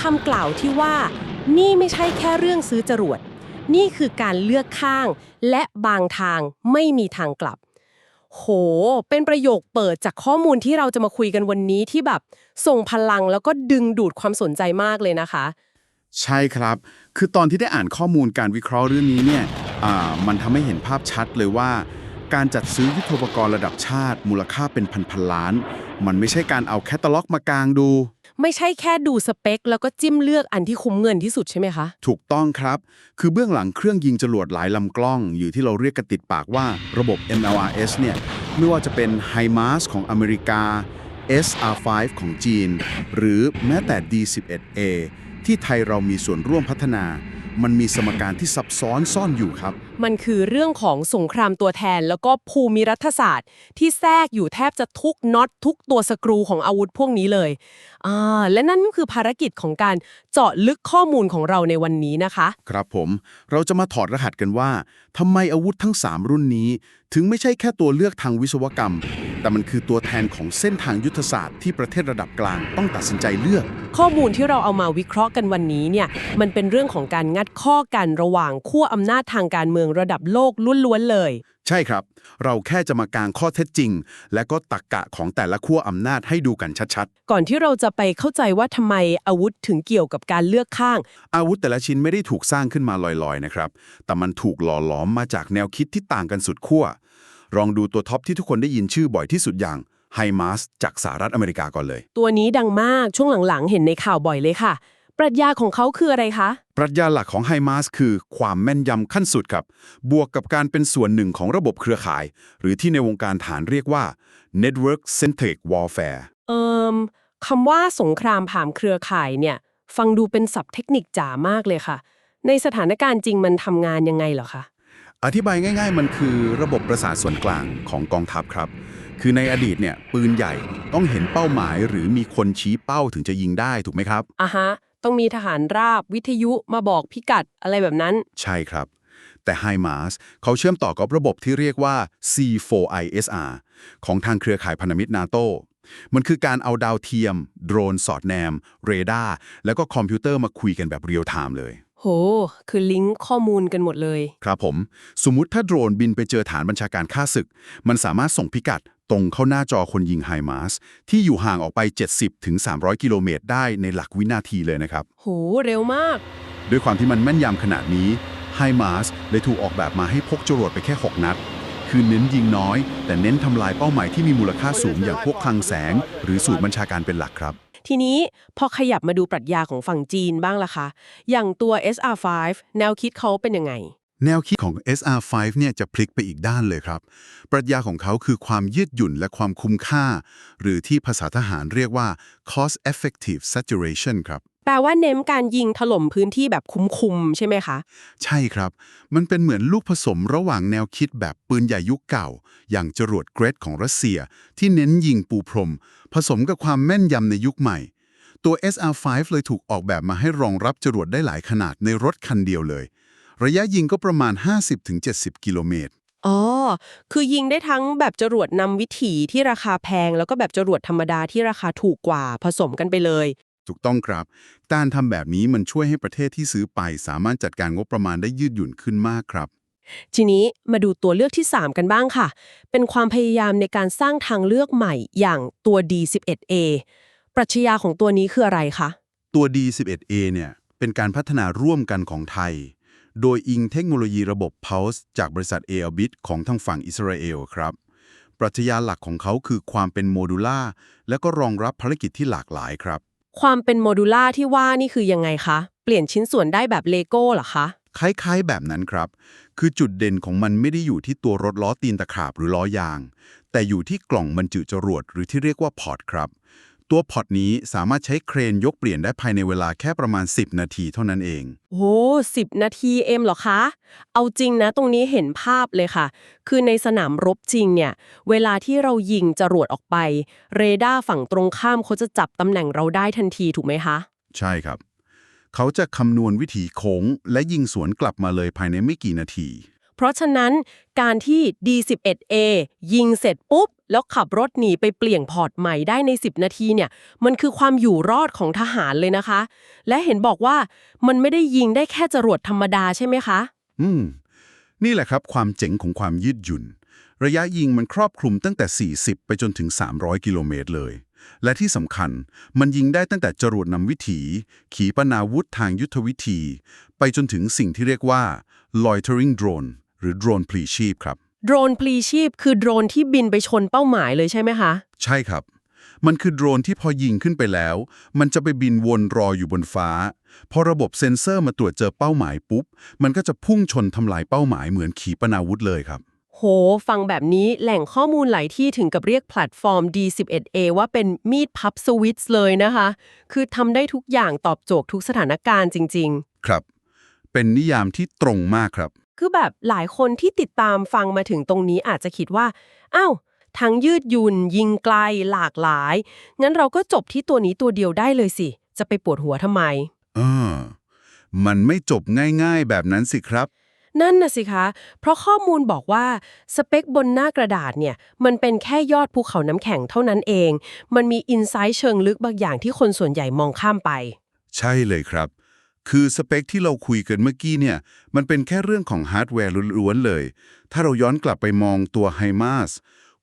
คำกล่าวที่ว่านี่ไม่ใช่แค่เรื่องซื้อจรวดนี่คือการเลือกข้างและบางทางไม่มีทางกลับโหเป็นประโยคเปิดจากข้อมูลที่เราจะมาคุยกันวันนี้ที่แบบส่งพลังแล้วก็ดึงดูดความสนใจมากเลยนะคะใช่ครับคือตอนที่ได้อ่านข้อมูลการวิเคราะห์เรื่องนี้เนี่ยมันทำให้เห็นภาพชัดเลยว่าการจัดซื้อยุทโธปกรณ์ระดับชาติมูลค่าเป็นพันล้านมันไม่ใช่การเอาแคตตาล็อกมากางดูไม่ใช่แค่ดูสเปคแล้วก็จิ้มเลือกอันที่คุ้มเงินที่สุดใช่ไหมคะถูกต้องครับคือเบื้องหลังเครื่องยิงจรวดหลายลำกล้องอยู่ที่เราเรียกกันติดปากว่าระบบ MLRS เนี่ยไม่ว่าจะเป็น HIMARS ของอเมริกา SR5 ของจีนหรือแม้แต่ D11A ที่ไทยเรามีส่วนร่วมพัฒนามันมีสมการที่ซับซ้อนซ่อนอยู่ครับมันคือเรื่องของสงครามตัวแทนแล้วก็ภูมิรัฐศาสตร์ที่แทรกอยู่แทบจะทุกน็อตทุกตัวสกรูของอาวุธพวกนี้เลยและนั่นคือภารกิจของการเจาะลึกข้อมูลของเราในวันนี้นะคะครับผมเราจะมาถอดรหัสกันว่าทำไมอาวุธทั้ง3รุ่นนี้ถึงไม่ใช่แค่ตัวเลือกทางวิศวกรรมแต่มันคือตัวแทนของเส้นทางยุทธศาสตร์ที่ประเทศระดับกลางต้องตัดสินใจเลือกข้อมูลที่เราเอามาวิเคราะห์กันวันนี้เนี่ยมันเป็นเรื่องของการงัดข้อกันระหว่างขั้วอำนาจทางการเมืองระดับโลกล้วนๆเลยใช่ครับเราแค่จะมากางข้อเท็จจริงและก็ตรรกะของแต่ละขั้วอำนาจให้ดูกันชัดๆก่อนที่เราจะไปเข้าใจว่าทำไมอาวุธถึงเกี่ยวกับการเลือกข้างอาวุธแต่ละชิ้นไม่ได้ถูกสร้างขึ้นมาลอยๆนะครับแต่มันถูกหล่อหลอมมาจากแนวคิดที่ต่างกันสุดขั้วลองดูตัวท็อปที่ทุกคนได้ยินชื่อบ่อยที่สุดอย่าง HIMARS จากสหรัฐอเมริกาก่อนเลยตัวนี้ดังมากช่วงหลังๆเห็นในข่าวบ่อยเลยค่ะปรัชญาของเขาคืออะไรคะปรัชญาหลักของ HIMARS คือความแม่นยำขั้นสุดครับบวกกับการเป็นส่วนหนึ่งของระบบเครือข่าย หรือที่ในวงการฐานเรียกว่า Network Centric Warfare คำว่าสงครามผ่านเครือข่ายเนี่ยฟังดูเป็นศัพท์เทคนิคจ๋ามากเลยค่ะในสถานการณ์จริงมันทำงานยังไงเหรอคะอธิบายง่ายๆมันคือระบบประสาทส่วนกลางของกองทัพครับคือในอดีตเนี่ยปืนใหญ่ต้องเห็นเป้าหมายหรือมีคนชี้เป้าถึงจะยิงได้ถูกไหมครับต้องมีทหารราบวิทยุมาบอกพิกัดอะไรแบบนั้นใช่ครับแต่ HIMARS เขาเชื่อมต่อกับระบบที่เรียกว่า C4ISR ของทางเครือข่ายพันธมิตรนาโตมันคือการเอาดาวเทียมโดรนสอดแนมเรดาร์แล้วก็คอมพิวเตอร์มาคุยกันแบบเรียลไทม์เลยโหคือลิงก์ข้อมูลกันหมดเลยครับผมสมมุติถ้าโดรนบินไปเจอฐานบัญชาการข้าศึกมันสามารถส่งพิกัดตรงเข้าหน้าจอคนยิง HIMARS ที่อยู่ห่างออกไป 70-300 กิโลเมตรได้ในหลักวินาทีเลยนะครับโหเร็วมากด้วยความที่มันแม่นยำขนาดนี้ HIMARS เลยถูกออกแบบมาให้พกจรวดไปแค่ 6 นัดคือเน้นยิงน้อยแต่เน้นทำลายเป้าหมายที่มีมูลค่าสูงอย่างพวกคลังแสงหรือสูตรบัญชาการเป็นหลักครับทีนี้พอขยับมาดูปรัชญาของฝั่งจีนบ้างล่ะคะอย่างตัว SR5 แนวคิดเขาเป็นยังไงแนวคิดของ SR5 เนี่ยจะพลิกไปอีกด้านเลยครับปรัชญาของเขาคือความยืดหยุ่นและความคุ้มค่าหรือที่ภาษาทหารเรียกว่า cost effective saturation ครับแปลว่าเน้นการยิงถล่มพื้นที่แบบคุ้มๆใช่ไหมคะใช่ครับมันเป็นเหมือนลูกผสมระหว่างแนวคิดแบบปืนใหญ่ยุคเก่าอย่างจรวดเกรดของรัสเซียที่เน้นยิงปูพรมผสมกับความแม่นยำในยุคใหม่ตัว SR5 เลยถูกออกแบบมาให้รองรับจรวดได้หลายขนาดในรถคันเดียวเลยระยะยิงก็ประมาณ 50-70 กิโลเมตรคือยิงได้ทั้งแบบจรวดนำวิถีที่ราคาแพงแล้วก็แบบจรวดธรรมดาที่ราคาถูกกว่าผสมกันไปเลยถูกต้องครับการทำแบบนี้มันช่วยให้ประเทศที่ซื้อไปสามารถจัดการงบประมาณได้ยืดหยุ่นขึ้นมากครับทีนี้มาดูตัวเลือกที่3กันบ้างค่ะเป็นความพยายามในการสร้างทางเลือกใหม่อย่างตัว D11A ปรัชญาของตัวนี้คืออะไรคะตัว D11A เนี่ยเป็นการพัฒนาร่วมกันของไทยโดยอิงเทคโนโลยีระบบ Pulse จากบริษัท Elbit ของทางฝั่งอิสราเอลครับปรัชญาหลักของเขาคือความเป็นโมดูล่าและก็รองรับภารกิจที่หลากหลายครับความเป็นโมดูล่าที่ว่านี่คือยังไงคะเปลี่ยนชิ้นส่วนได้แบบเลโก้เหรอคะคล้ายๆแบบนั้นครับคือจุดเด่นของมันไม่ได้อยู่ที่ตัวรถล้อตีนตะขาบหรือล้อยางแต่อยู่ที่กล่องบรรจุจรวดหรือที่เรียกว่าพอร์ตครับตัวพอร์ตนี้สามารถใช้เครนยกเปลี่ยนได้ภายในเวลาแค่ประมาณ10 นาทีเท่านั้นเองโอ้10 นาทีเหรอคะเอาจริงนะตรงนี้เห็นภาพเลยค่ะคือในสนามรบจริงเนี่ยเวลาที่เรายิงจรวดออกไปเรดาร์ฝั่งตรงข้ามเขาจะจับตำแหน่งเราได้ทันทีถูกไหมคะใช่ครับเขาจะคำนวณวิถีโค้งและยิงสวนกลับมาเลยภายในไม่กี่นาทีเพราะฉะนั้นการที่ D11A ยิงเสร็จปุ๊บ แล้วขับรถหนีไปเปลี่ยนพอร์ตใหม่ได้ใน10นาทีเนี่ยมันคือความอยู่รอดของทหารเลยนะคะและเห็นบอกว่ามันไม่ได้ยิงได้แค่จรวดธรรมดาใช่ไหมคะ อืมนี่แหละครับความเจ๋งของความยืดหยุ่นระยะยิงมันครอบคลุมตั้งแต่40ไปจนถึง300กิโลเมตรเลยและที่สำคัญมันยิงได้ตั้งแต่จรวดนำวิถี ขีปนาวุธทางยุทธวิธี ไปจนถึงสิ่งที่เรียกว่า loitering drone หรือโดรนพลีชีพครับโดรนพลีชีพคือโดรนที่บินไปชนเป้าหมายเลยใช่ไหมคะใช่ครับมันคือโดรนที่พอยิงขึ้นไปแล้วมันจะไปบินวนรออยู่บนฟ้าพอระบบเซ็นเซอร์มาตรวจเจอเป้าหมายปุ๊บมันก็จะพุ่งชนทำลายเป้าหมายเหมือนขีปนาวุธเลยครับโหฟังแบบนี้แหล่งข้อมูลหลายที่ถึงกับเรียกแพลตฟอร์ม D11A ว่าเป็นมีดพับสวิตช์เลยนะคะคือทำได้ทุกอย่างตอบโจทย์ทุกสถานการณ์จริงครับเป็นนิยามที่ตรงมากครับๆคือแบบหลายคนที่ติดตามฟังมาถึงตรงนี้อาจจะคิดว่าอ้าวทั้งยืดหยุ่นยิงไกลหลากหลายงั้นเราก็จบที่ตัวนี้ตัวเดียวได้เลยสิจะไปปวดหัวทำไม เออมันไม่จบง่ายๆแบบนั้นสิครับนั่นน่ะสิคะ เพราะข้อมูลบอกว่าสเปคบนหน้ากระดาษเนี่ยมันเป็นแค่ยอดภูเขาน้ำแข็งเท่านั้นเอง มันมีอินไซต์เชิงลึกบางอย่างที่คนส่วนใหญ่มองข้ามไป ใช่เลยครับคือสเปคที่เราคุยกันเมื่อกี้เนี่ยมันเป็นแค่เรื่องของฮาร์ดแวร์ล้วนๆเลยถ้าเราย้อนกลับไปมองตัวไฮมาส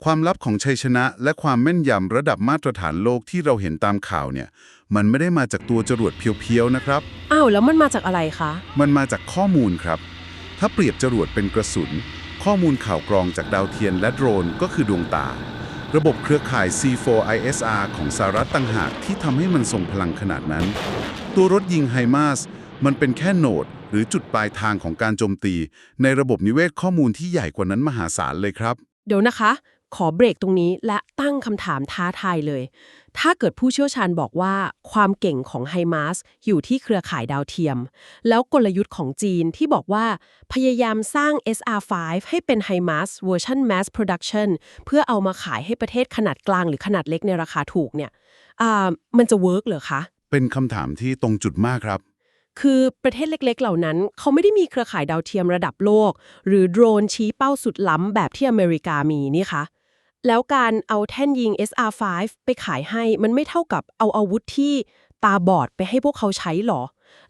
ความลับของชัยชนะและความแม่นยำระดับมาตรฐานโลกที่เราเห็นตามข่าวเนี่ยมันไม่ได้มาจากตัวจรวดเพียวๆนะครับอ้าวแล้วมันมาจากอะไรคะ มันมาจากข้อมูลครับถ้าเปรียบจรวดเป็นกระสุนข้อมูลข่าวกรองจากดาวเทียมและโดรนก็คือดวงตาระบบเครือข่าย C4ISR ของสหรัฐต่างหากที่ทำให้มันทรงพลังขนาดนั้นตัวรถยิงไฮมาสมันเป็นแค่โนดหรือจุดปลายทางของการโจมตีในระบบนิเวศข้อมูลที่ใหญ่กว่านั้นมหาศาลเลยครับเดี๋ยวนะคะ ขอเบรกตรงนี้และตั้งคำถามท้าทายเลย ถ้าเกิดผู้เชี่ยวชาญบอกว่าความเก่งของไฮมาสอยู่ที่เครือข่ายดาวเทียม แล้วกลยุทธ์ของจีนที่บอกว่าพยายามสร้าง SR5 ให้เป็นไฮมาสเวอร์ชัน Mass Production เพื่อเอามาขายให้ประเทศขนาดกลางหรือขนาดเล็กในราคาถูกเนี่ยมันจะเวิร์กเหรอคะ เป็นคำถามที่ตรงจุดมากครับคือประเทศเล็กๆเหล่านั้นเขาไม่ได้มีเครือข่ายดาวเทียมระดับโลกหรือโดรนชี้เป้าสุดล้ำแบบที่อเมริกามีนี่คะแล้วการเอาแท่นยิง SR5 ไปขายให้มันไม่เท่ากับเอาอาวุธที่ตาบอดไปให้พวกเขาใช้หรอ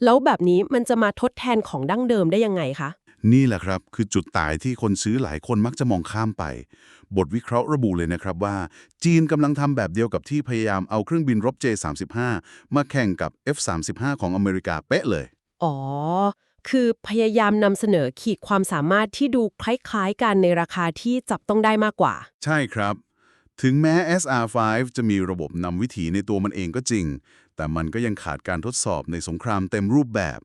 แล้วแบบนี้มันจะมาทดแทนของดั้งเดิมได้ยังไงคะนี่แหละครับคือจุดตายที่คนซื้อหลายคนมักจะมองข้ามไปบทวิเคราะห์ระบุเลยนะครับว่าจีนกำลังทำแบบเดียวกับที่พยายามเอาเครื่องบินรบ J-35 มาแข่งกับ F-35 ของอเมริกาเป๊ะเลยอ๋อคือพยายามนำเสนอขีดความสามารถที่ดูคล้ายๆกันในราคาที่จับต้องได้มากกว่าใช่ครับถึงแม้ SR5 จะมีระบบนำวิถีในตัวมันเองก็จริงแต่มันก็ยังขาดการทดสอบในสงครามเต็มรูปแบบ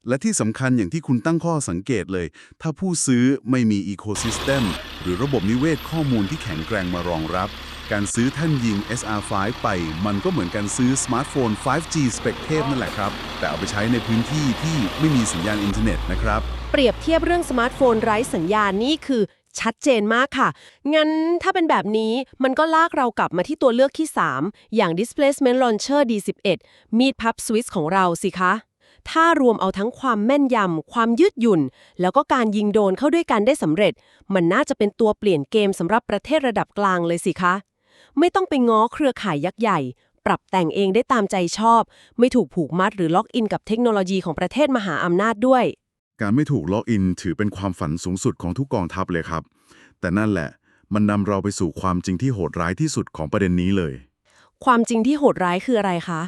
และที่สำคัญอย่างที่คุณตั้งข้อสังเกตเลยถ้าผู้ซื้อไม่มีอีโคซิสเต็มหรือระบบนิเวศข้อมูลที่แข็งแกร่งมารองรับการซื้อแท่นยิง SR5 ไปมันก็เหมือนการซื้อสมาร์ทโฟน 5G สเปคเทพนั่นแหละครับแต่เอาไปใช้ในพื้นที่ที่ไม่มีสัญญาณอินเทอร์เน็ตนะครับเปรียบเทียบเรื่องสมาร์ทโฟนไร้สัญญาณนี่คือชัดเจนมากค่ะงั้นถ้าเป็นแบบนี้มันก็ลากเรากลับมาที่ตัวเลือกที่3อย่าง Displacement Launcher D11 มีดพับสวิสของเราสิคะถ้ารวมเอาทั้งความแม่นยำความยืดหยุ่นแล้วก็การยิงโดนเข้าด้วยกันได้สำเร็จมันน่าจะเป็นตัวเปลี่ยนเกมสำหรับประเทศระดับกลางเลยสิคะไม่ต้องไปง้อเครือข่ายยักษ์ใหญ่ปรับแต่งเองได้ตามใจชอบไม่ถูกผูกมัดหรือล็อกอินกับเทคโนโลยีของประเทศมหาอำนาจด้วยการไม่ถูกล็อกอินถือเป็นความฝันสูงสุดของทุกกองทัพเลยครับแต่นั่นแหละมันนำเราไปสู่ความจริงที่โหดร้ายที่สุดของประเด็นนี้เลยความจริงที่โหดร้ายคืออะไรคะ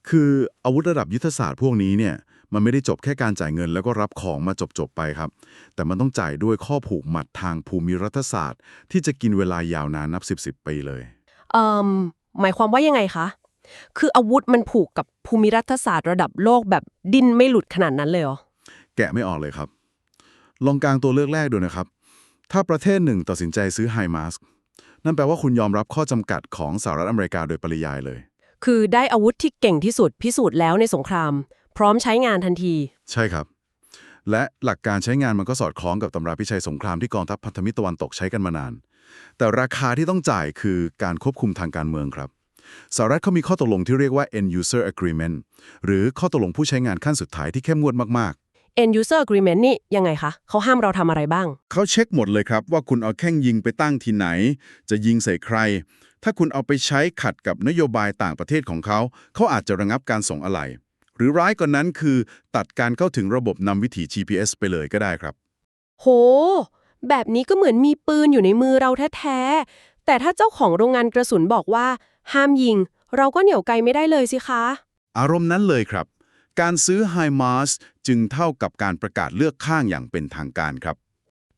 คืออาวุธระดับยุทธศาสตร์พวกนี้เนี่ยมันไม่ได้จบแค่การจ่ายเงินแล้วก็รับของมาจบไปครับแต่มันต้องจ่ายด้วยข้อผูกมัดทางภูมิรัฐศาสตร์ที่จะกินเวลายาวนานนับ10 ปีเลยหมายความว่ายังไงคะคืออาวุธมันผูกกับภูมิรัฐศาสตร์ระดับโลกแบบดิ้นไม่หลุดขนาดนั้นเลยเหรอแกะไม่ออกเลยครับลองกางตัวเลือกแรกดูนะครับถ้าประเทศหนึ่งตัดสินใจซื้อไฮมาสนั่นแปลว่าคุณยอมรับข้อจำกัดของสหรัฐอเมริกาโดยปริยายเลยคือได้อาวุธที่เก่งที่สุดพิสูจน์แล้วในสงครามพร้อมใช้งานทันทีใช่ครับและหลักการใช้งานมันก็สอดคล้องกับตำราพิชัยสงครามที่กองทัพพันธมิตรตะวันตกใช้กันมานานแต่ราคาที่ต้องจ่ายคือการควบคุมทางการเมืองครับสหรัฐเขามีข้อตกลงที่เรียกว่า End User Agreement หรือข้อตกลงผู้ใช้งานขั้นสุดท้ายที่เข้มงวดมาก End User Agreement นี่ยังไงคะเขาห้ามเราทำอะไรบ้างเขาเช็คหมดเลยครับว่าคุณเอาแข้งยิงไปตั้งที่ไหน จะยิงใส่ใคร ถ้าคุณเอาไปใช้ขัดกับนโยบายต่างประเทศของเขา เขาอาจจะระงับการส่งอะไหล่หรือร้ายกว่านั้นคือตัดการเข้าถึงระบบนำวิถี GPS ไปเลยก็ได้ครับ โหแบบนี้ก็เหมือนมีปืนอยู่ในมือเราแท้ๆแต่ถ้าเจ้าของโรงงานกระสุนบอกว่าห้ามยิงเราก็เหนี่ยวไกลไม่ได้เลยสิคะ อารมณ์นั้นเลยครับ การซื้อ HIMARS จึงเท่ากับการประกาศเลือกข้างอย่างเป็นทางการครับ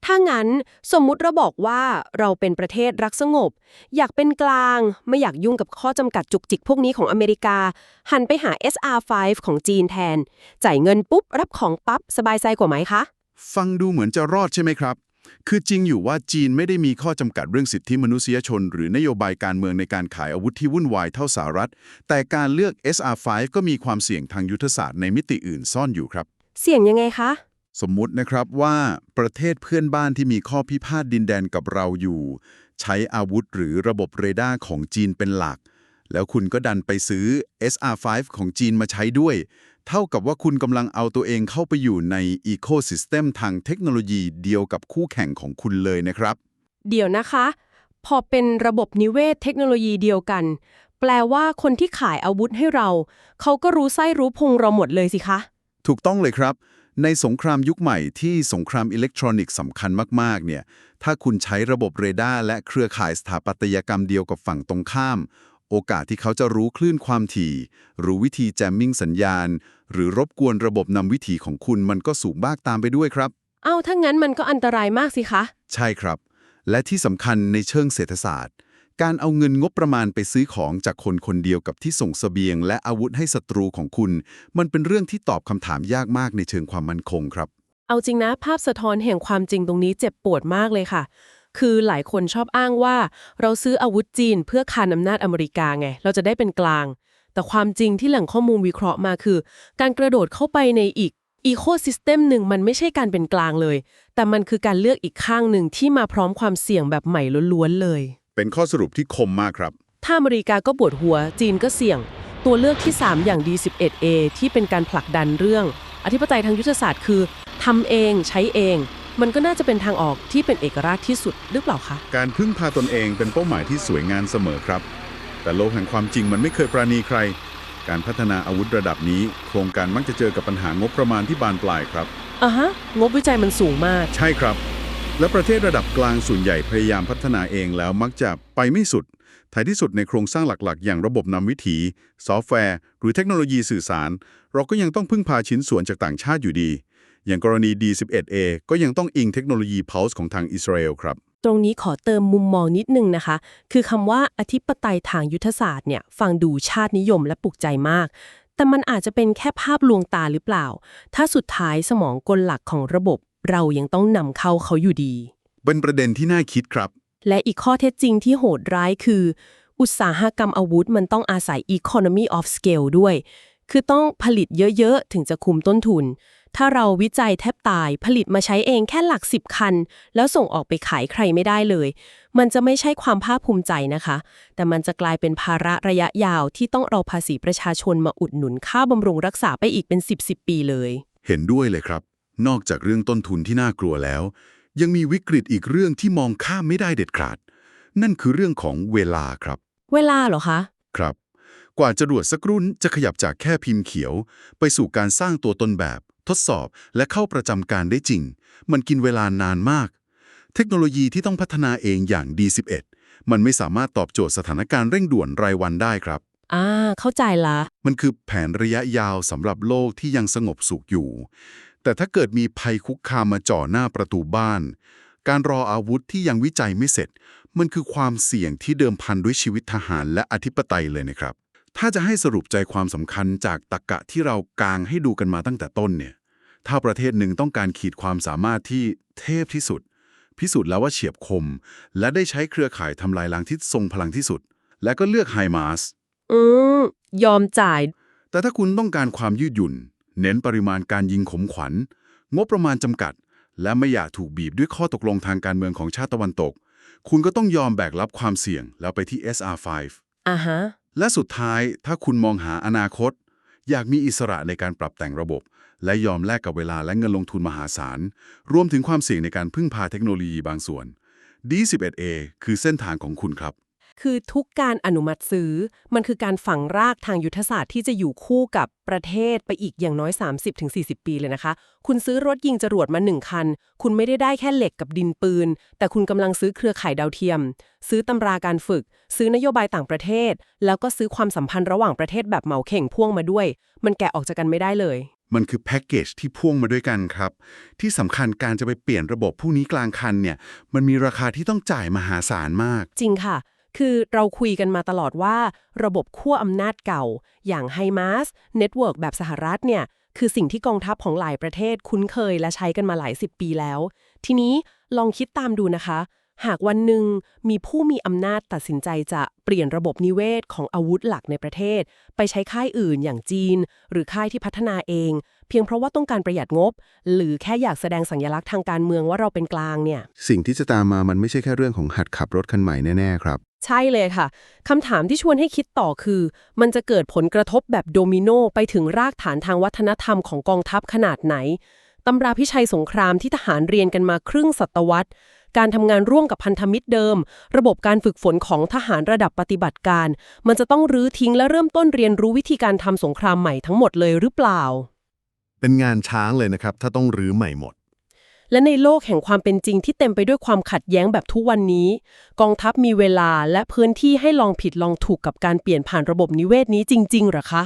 ถ้างั้นสมมุติเราบอกว่าเราเป็นประเทศรักสงบอยากเป็นกลางไม่อยากยุ่งกับข้อจำกัดจุกจิกพวกนี้ของอเมริกาหันไปหา SR5 ของจีนแทนจ่ายเงินปุ๊บรับของปั๊บสบายใจกว่าไหมคะฟังดูเหมือนจะรอดใช่ไหมครับ คือจริงอยู่ว่าจีนไม่ได้มีข้อจำกัดเรื่องสิทธิมนุษยชนหรือนโยบายการเมืองในการขายอาวุธที่วุ่นวายเท่าสหรัฐ แต่การเลือก SR5 ก็มีความเสี่ยงทางยุทธศาสตร์ในมิติอื่นซ่อนอยู่ครับ เสี่ยงยังไงคะสมมุตินะครับว่าประเทศเพื่อนบ้านที่มีข้อพิพาทดินแดนกับเราอยู่ ใช้อาวุธหรือระบบเรดาร์ของจีนเป็นหลัก แล้วคุณก็ดันไปซื้อ SR5 ของจีนมาใช้ด้วย เท่ากับว่าคุณกำลังเอาตัวเองเข้าไปอยู่ในอีโคซิสเต็มทางเทคโนโลยีเดียวกับคู่แข่งของคุณเลยนะครับ เดี๋ยวนะคะพอเป็นระบบนิเวศเทคโนโลยีเดียวกันแปลว่าคนที่ขายอาวุธให้เราเขาก็รู้ไส้รู้พุงเราหมดเลยสิคะถูกต้องเลยครับ ในสงครามยุคใหม่ที่สงครามอิเล็กทรอนิกส์สำคัญมากๆเนี่ยถ้าคุณใช้ระบบเรดาร์และเครือข่ายสถาปัตยกรรมเดียวกับฝั่งตรงข้าม โอกาสที่เขาจะรู้คลื่นความถี่รู้วิธีแจมมิ่งสัญญาณ หรือรบกวนระบบนำวิถีของคุณมันก็สูงมากตามไปด้วยครับ เอ้าถ้างั้นมันก็อันตรายมากสิคะ ใช่ครับ และที่สำคัญในเชิงเศรษฐศาสตร์ การเอาเงินงบประมาณไปซื้อของจากคนคนเดียวกับที่ส่งเสบียงและอาวุธให้ศัตรูของคุณ มันเป็นเรื่องที่ตอบคำถามยากมากในเชิงความมั่นคงครับ เอาจริงนะภาพสะท้อนแห่งความจริงตรงนี้เจ็บปวดมากเลยค่ะ คือหลายคนชอบอ้างว่าเราซื้ออาวุธจีนเพื่อคานอำนาจอเมริกาไง เราจะได้เป็นกลาง แต่ความจริงที่แหล่งข้อมูลวิเคราะห์มาคือ การกระโดดเข้าไปในอีโคซิสเต็มหนึ่งมันไม่ใช่การเป็นกลางเลย แต่มันคือการเลือกอีกข้างหนึ่งที่มาพร้อมความเสี่ยงแบบใหม่ล้วนๆเลย เป็นข้อสรุปที่คมมากครับ ถ้าอเมริกาก็ปวดหัวจีนก็เสี่ยง ตัวเลือกที่ 3 อย่าง D11A ที่เป็นการผลักดันเรื่องอธิปไตยทางยุทธศาสตร์คือทำเองใช้เอง มันก็น่าจะเป็นทางออกที่เป็นเอกราชที่สุดหรือเปล่าคะ การพึ่งพาตนเองเป็นเป้าหมายที่สวยงามเสมอครับ แต่โลกแห่งความจริงมันไม่เคยปราณีใคร การพัฒนาอาวุธระดับนี้ โครงการมักจะเจอกับปัญหางบประมาณที่บานปลายครับ อ่ะฮะ งบวิจัยมันสูงมาก ใช่ครับ และประเทศระดับกลางส่วนใหญ่พยายามพัฒนาเองแล้วมักจะไปไม่สุด ท้ายที่สุดในโครงสร้างหลักๆ อย่างระบบนำวิถี ซอฟต์แวร์ หรือเทคโนโลยีสื่อสาร เราก็ยังต้องพึ่งพาชิ้นส่วนจากต่างชาติอยู่ดี อย่างกรณี D11A ก็ยังต้องอิงเทคโนโลยี Pulse ของทางอิสราเอลครับ ตรงนี้ขอเติมมุมมองนิดนึงนะคะ คือคำว่าอธิปไตยทางยุทธศาสตร์เนี่ยฟังดูชาตินิยมและปลุกใจมาก แต่มันอาจจะเป็นแค่ภาพลวงตาหรือเปล่า ถ้าสุดท้ายสมองกลหลักของระบบ เรายังต้องนำเข้าเขาอยู่ดี เป็นประเด็นที่น่าคิดครับ และอีกข้อเท็จจริงที่โหดร้ายคือ อุตสาหกรรมอาวุธมันต้องอาศัย economy of scale ด้วย คือต้องผลิตเยอะๆ ถึงจะคุมต้นทุน ถ้าเราวิจัยแทบตายผลิตมาใช้เองแค่หลัก10 คัน แล้วส่งออกไปขายใครไม่ได้เลย มันจะไม่ใช่ความภาคภูมิใจนะคะ แต่มันจะกลายเป็นภาระระยะยาวที่ต้องเอาภาษีประชาชนมาอุดหนุนค่าบำรุงรักษาไปอีกเป็น10 ปีเลย เห็นด้วยเลยครับ นอกจากเรื่องต้นทุนที่น่ากลัวแล้ว ยังมีวิกฤตอีกเรื่องที่มองข้ามไม่ได้เด็ดขาด นั่นคือเรื่องของเวลาครับ เวลาเหรอคะ ครับ กว่าจรวดสักรุ่นจะขยับจากแค่พิมพ์เขียว ไปสู่การสร้างตัวต้นแบบ ทดสอบและเข้าประจำการได้จริง มันกินเวลานานมาก เทคโนโลยีที่ต้องพัฒนาเองอย่าง D11 มันไม่สามารถตอบโจทย์สถานการณ์เร่งด่วนรายวันได้ครับ เข้าใจละ มันคือแผนระยะยาวสำหรับโลกที่ยังสงบสุขอยู่ แต่ถ้าเกิดมีภัยคุกคามมาจ่อหน้าประตูบ้าน การรออาวุธที่ยังวิจัยไม่เสร็จ มันคือความเสี่ยงที่เดิมพันด้วยชีวิตทหารและอธิปไตยเลยนะครับ ถ้าจะให้สรุปใจความสำคัญจากตรรกะที่เรากางให้ดูกันมาตั้งแต่ต้นเนี่ย ถ้าประเทศหนึ่งต้องการขีดความสามารถที่เทพที่สุด พิสูจน์แล้วว่าเฉียบคม และได้ใช้เครือข่ายทำลายล้างที่ทรงพลังที่สุด และก็เลือกไฮมาส ยอมจ่าย แต่ถ้าคุณต้องการความยืดหยุ่น เน้นปริมาณการยิงขมขวัญ งบประมาณจำกัด และไม่อยากถูกบีบด้วยข้อตกลงทางการเมืองของชาติตะวันตก คุณก็ต้องยอมแบกรับความเสี่ยงแล้วไปที่ SR5 อ่าฮะ และสุดท้ายถ้าคุณมองหาอนาคต อยากมีอิสระในการปรับแต่งระบบ และยอมแลกกับเวลาและเงินลงทุนมหาศาล รวมถึงความเสี่ยงในการพึ่งพาเทคโนโลยีบางส่วน D11A คือเส้นทางของคุณครับ คือทุกการอนุมัติซื้อมันคือการฝังรากทางยุทธศาสตร์ที่จะอยู่คู่กับประเทศไปอีกอย่างน้อย 30-40 ปีเลยนะคะคุณซื้อรถยิงจรวดมา1คันคุณไม่ได้แค่เหล็กกับดินปืนแต่คุณกำลังซื้อเครือข่ายดาวเทียมซื้อตำราการฝึกซื้อนโยบายต่างประเทศแล้วก็ซื้อความสัมพันธ์ระหว่างประเทศแบบเหมาเข่งพ่วงมาด้วยมันแกะออกจากกันไม่ได้เลยมันคือแพ็กเกจที่พ่วงมาด้วยกันครับที่สำคัญการจะไปเปลี่ยนระบบพวกนี้กลางคันเนี่ยมันมีราคาที่ต้องจ่ายมหาศาลมาก จริงค่ะ คือเราคุยกันมาตลอดว่าระบบขั้วอำนาจเก่า อย่างไฮมาสเน็ตเวิร์กแบบสหรัฐเนี่ยคือสิ่งที่กองทัพของหลายประเทศคุ้นเคยและใช้กันมาหลายสิบปีแล้ว ทีนี้ลองคิดตามดูนะคะ หากวันหนึ่งมีผู้มีอำนาจตัดสินใจจะเปลี่ยนระบบนิเวศของอาวุธหลักในประเทศไปใช้ค่ายอื่นอย่างจีน หรือค่ายที่พัฒนาเอง เพียงเพราะว่าต้องการประหยัดงบ หรือแค่อยากแสดงสัญลักษณ์ทางการเมืองว่าเราเป็นกลางเนี่ย สิ่งที่จะตามมามันไม่ใช่แค่เรื่องของหัดขับรถคันใหม่แน่ๆครับ ใช่เลยค่ะ คำถามที่ชวนให้คิดต่อคือ มันจะเกิดผลกระทบแบบโดมิโนไปถึงรากฐานทางวัฒนธรรมของกองทัพขนาดไหน ตำราพิชัยสงครามที่ทหารเรียนกันมาครึ่งศตวรรษ การทำงานร่วมกับพันธมิตรเดิม ระบบการฝึกฝนของทหารระดับปฏิบัติการ มันจะต้องรื้อทิ้งและเริ่มต้นเรียนรู้วิธีการทำสงครามใหม่ทั้งหมดเลยหรือเปล่า เป็นงานช้างเลยนะครับ ถ้าต้องรื้อใหม่หมด และในโลกแห่งความเป็นจริงที่เต็มไปด้วยความขัดแย้งแบบทุกวันนี้ กองทัพมีเวลาและพื้นที่ให้ลองผิดลองถูกกับการเปลี่ยนผ่านระบบนิเวศนี้จริงๆหรอคะ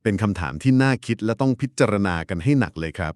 เป็นคำถามที่น่าคิดและต้องพิจารณากันให้หนักเลยครับ